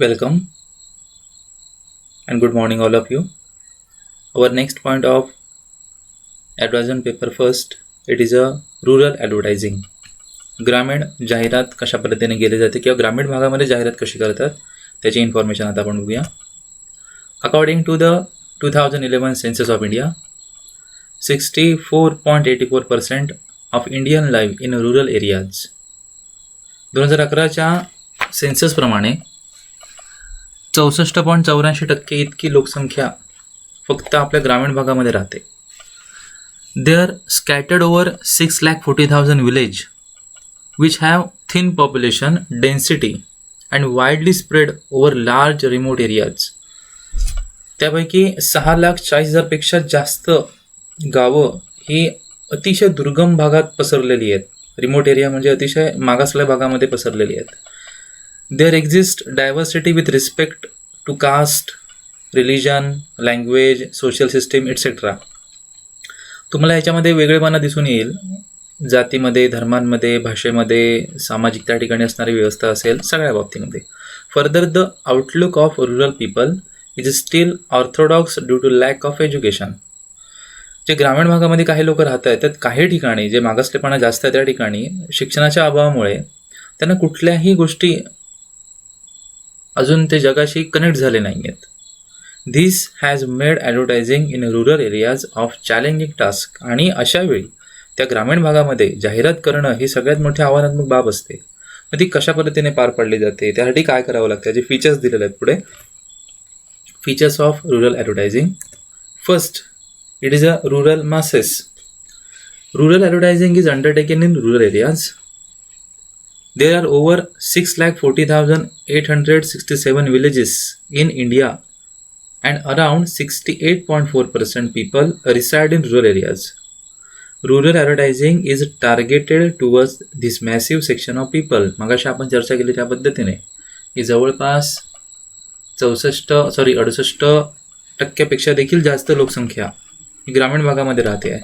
Welcome and good morning, all of you. Our next point of advertisement paper first, it is a rural advertising. ग्रामीण जाहिरात कशा पद्धतीने केली जाते किंवा ग्रामीण भागामध्ये जाहिरात कशी करतात त्याची इन्फॉर्मेशन आता आपण बघूया. According to the 2011 census of India, 64.84% of Indian live in rural areas. 2011च्या सेन्ससप्रमाणे 64.84% इतकी लोकसंख्या फक्त आपल्या ग्रामीण भागामध्ये राहते. They are scattered over 6,40,000 village which have thin population density and widely spread over large remote areas. त्यापैकी 6,40,000 पेक्षा जास्त गावं ही अतिशय दुर्गम भागात पसरलेली आहेत. रिमोट एरिया म्हणजे अतिशय मागासलेल्या भागामध्ये पसरलेली आहेत. There exist diversity with respect to caste, religion, language, social system etcetera. तुम्हाला याच्यामध्ये वेगळेपणा दिसून येईल. जातीमध्ये, धर्मांमध्ये, भाषेमध्ये, सामाजिक त्या ठिकाणी असणारी व्यवस्था असेल, सगळ्या बाबतीमध्ये. Further the outlook of rural people is still orthodox due to lack of education. जे ग्रामीण भागामध्ये काही लोक राहत आहेत त्यात काही ठिकाणी जे मागासलेपणा जास्त आहे त्या ठिकाणी शिक्षणाच्या अभावामुळे त्यांना कुठल्याही गोष्टी अजून ते जगाशी कनेक्ट झाले नाही आहेत. This has made advertising in rural areas of challenging task. आणि अशा वेळी त्या ग्रामीण भागामध्ये जाहिरात करणं ही सगळ्यात मोठी आव्हानात्मक बाब असते. मग ती कशा पद्धतीने पार पाडली जाते, त्यासाठी काय करावं लागतं, जे फीचर्स दिलेले आहेत पुढे. Features of rural advertising. First, it is a rural masses. Rural advertising is undertaken in rural areas. There are over 6,40,867 villages in India and around 68.4% people reside in rural areas. Rural advertising is targeted towards this massive section of people. मगाशी आपण चर्चा केली त्या पद्धतीने की जवळपास 68% देखील जास्त लोकसंख्या ही ग्रामीण भागामध्ये राहते आहे.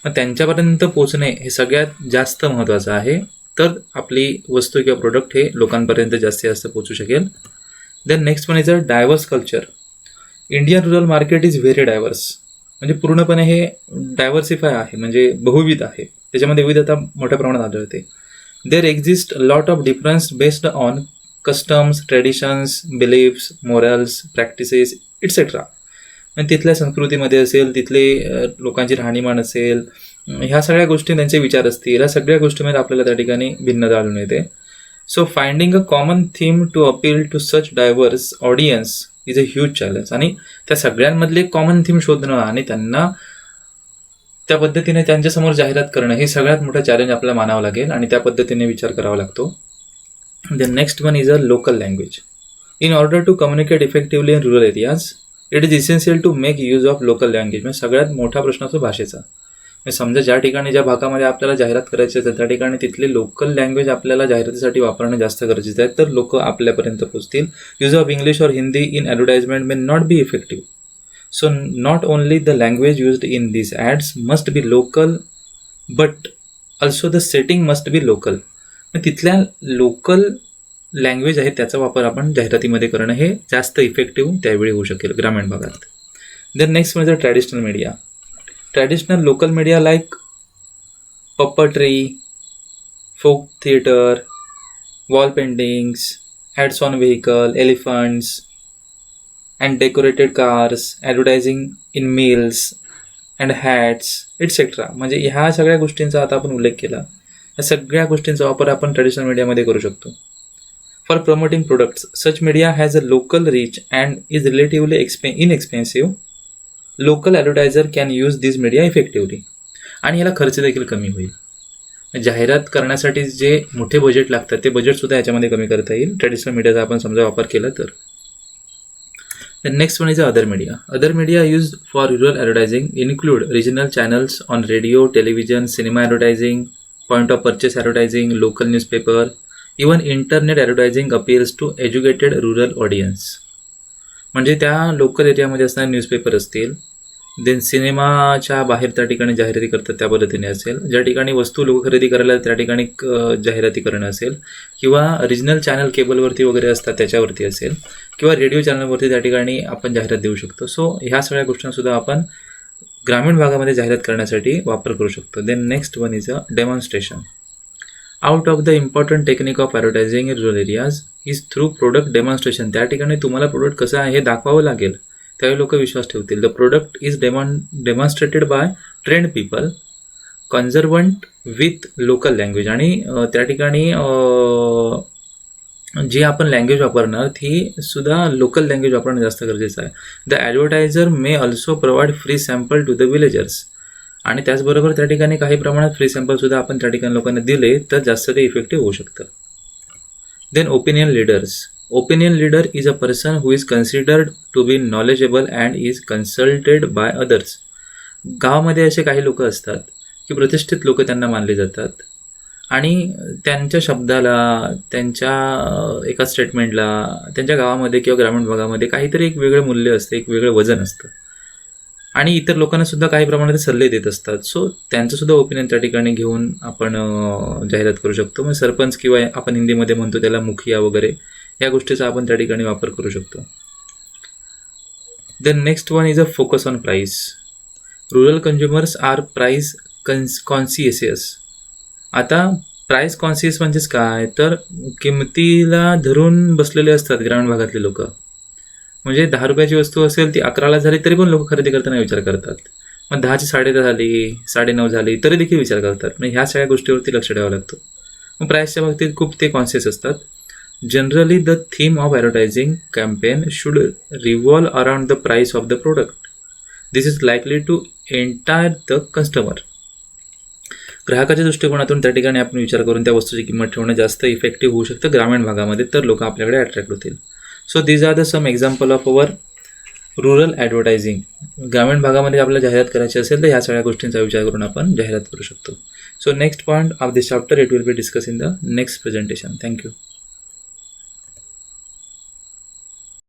मग त्यांच्यापर्यंत पोहोचणे हे सगळ्यात जास्त महत्त्वाचं आहे, तर आपली वस्तू किंवा प्रोडक्ट हे लोकांपर्यंत जास्तीत जास्त पोहोचू शकेल. Then next one is a diverse culture. Indian rural market is very diverse. म्हणजे पूर्णपणे हे डायव्हर्सिफाय आहे, म्हणजे बहुविध आहे. त्याच्यामध्ये विविधता मोठ्या प्रमाणात आढळते. There exist lot of difference based on customs, traditions, beliefs, morals, practices etcetera. म्हणजे तिथल्या संस्कृतीमध्ये असेल, तिथले लोकांची राहणीमान असेल, ह्या सगळ्या गोष्टी त्यांचे विचार असतील, या सगळ्या गोष्टीमध्ये आपल्याला त्या ठिकाणी भिन्नता आढळून येते. So finding a common theme to appeal to such diverse audience is a huge challenge. आणि त्या सगळ्यांमधले कॉमन थीम शोधणं आणि त्यांना त्या पद्धतीने त्यांच्यासमोर जाहिरात करणं हे सगळ्यात मोठं चॅलेंज आपल्याला मानावं लागेल आणि त्या पद्धतीने विचार करावा लागतो. The next one is a local language. In order to communicate effectively in rural areas it is essential to make use of local language. म्हणजे सगळ्यात मोठा प्रश्न असतो भाषेचा. समजा ज्या ठिकाणी, ज्या भागामध्ये आपल्याला जाहिरात करायची आहे त्या ठिकाणी तिथले लोकल लँग्वेज आपल्याला जाहिरातीसाठी वापरणं जास्त गरजेचं आहे, तर लोक आपल्यापर्यंत पोहोचतील. यूज ऑफ इंग्लिश और Hindi in advertisement may not be effective. So not only the language used in this ads must be local but also the setting must be local. तिथल्या लोकल लँग्वेज आहे त्याचा वापर आपण जाहिरातीमध्ये करणं हे जास्त इफेक्टिव्ह त्यावेळी होऊ शकेल ग्रामीण भागात. देन नेक्स्ट म्हणजे traditional media. Traditional local media like puppetry, folk theatre, wall paintings, ads on vehicle, elephants, and decorated cars, advertising in meals and hats, etc. म्हणजे ह्या सगळ्या गोष्टींचा आता आपण उल्लेख केला. या सगळ्या गोष्टींचा वापर आपण ट्रेडिशनल मीडियामध्ये करू शकतो. For promoting products, such media has a local reach and is relatively inexpensive. Local advertiser can use this media effectively. आणि याला खर्च देखील कमी होईल. जाहिरात करण्यासाठी जे मोठे बजेट लागतात ते बजेटसुद्धा याच्यामध्ये कमी करता येईल ट्रेडिशनल मीडियाचा आपण समजा वापर केला तर. The next one is other media. Other media use for rural advertising include regional channels on radio, television, cinema advertising, point of purchase advertising, local newspaper, even internet advertising appeals to educated rural audience. म्हणजे त्या local एरियामध्ये असणारे newspaper असतील, then सिनेमाच्या बाहेर त्या ठिकाणी जाहिराती करतात त्या पद्धतीने असेल, ज्या ठिकाणी वस्तू लोक खरेदी करायला त्या ठिकाणी जाहिराती करणं असेल, किंवा रिजनल चॅनल केबलवरती वगैरे असतात त्याच्यावरती असेल, किंवा रेडिओ चॅनलवरती त्या ठिकाणी आपण जाहिरात देऊ शकतो. सो ह्या सगळ्या गोष्टींसुद्धा आपण ग्रामीण भागामध्ये जाहिरात करण्यासाठी वापर करू शकतो. Then next one is a demonstration. Out of the important technique of advertising in rural areas is through product demonstration. त्या ठिकाणी तुम्हाला प्रोडक्ट कसं आहे हे दाखवावं लागेल, त्यावेळी लोक विश्वास ठेवतील. The product is demonstrated by trained people conversant with local language. आणि त्या ठिकाणी जी आपण लँग्वेज वापरणार ती सुद्धा लोकल लँग्वेज वापरणं जास्त गरजेचं आहे. The advertiser may also provide free sample to the villagers. आणि त्याचबरोबर त्या ठिकाणी काही प्रमाणात फ्री सॅम्पलसुद्धा आपण त्या ठिकाणी लोकांना दिले तर जास्त ते इफेक्टिव्ह होऊ शकतं. Then opinion leaders. Opinion leader is a person who is considered to be knowledgeable and is consulted by others. गावामध्ये असे काही लोक असतात की प्रतिष्ठित लोक त्यांना मानले जातात आणि त्यांच्या शब्दाला, त्यांच्या एका स्टेटमेंटला त्यांच्या गावामध्ये किंवा ग्रामीण भागामध्ये काहीतरी एक वेगळं मूल्य असतं, एक वेगळं वजन असतं आणि इतर लोकांना सुद्धा काही प्रमाणात सल्ले देत असतात. सो त्यांचं सुद्धा ओपिनियन त्या ठिकाणी घेऊन आपण जाहिरात करू शकतो. मग सरपंच किंवा आपण हिंदीमध्ये म्हणतो त्याला मुखिया वगैरे, या गोष्टीचा आपण त्या ठिकाणी वापर करू शकतो. Then next one is a focus on price. Rural consumers are price conscious. आता प्राईस कॉन्शियस म्हणजेच काय, तर किमतीला धरून बसलेले असतात ग्रामीण भागातले लोक. म्हणजे 10 रुपयाची वस्तू असेल ती 11ला झाली तरी पण लोक खरेदी करताना विचार करतात. मग 10ची 10.5 झाली, 9.5 झाली तरी देखील विचार करतात. म्हणजे ह्या सगळ्या गोष्टीवरती लक्ष द्यावं लागतं. मग प्राईसच्या बाबतीत खूप ते कॉन्शियस असतात. Generally the theme of advertising campaign should revolve around the price of the product. This is likely to entire the customer. ग्राहकाच्या दृष्टिकोनातून त्या ठिकाणी आपण विचार करून त्या वस्तूची किंमत ठेवणं जास्त इफेक्टिव्ह होऊ शकतं ग्रामीण भागामध्ये, तर लोक आपल्याकडे अट्रॅक्ट होतील. So these are the some example of our rural advertising. ग्रामीण भागामध्ये आपल्याला जाहिरात करायची असेल तर ह्या सगळ्या गोष्टींचा विचार करून आपण जाहिरात करू शकतो. So next point of this chapter it will be discuss in the next presentation. Thank you.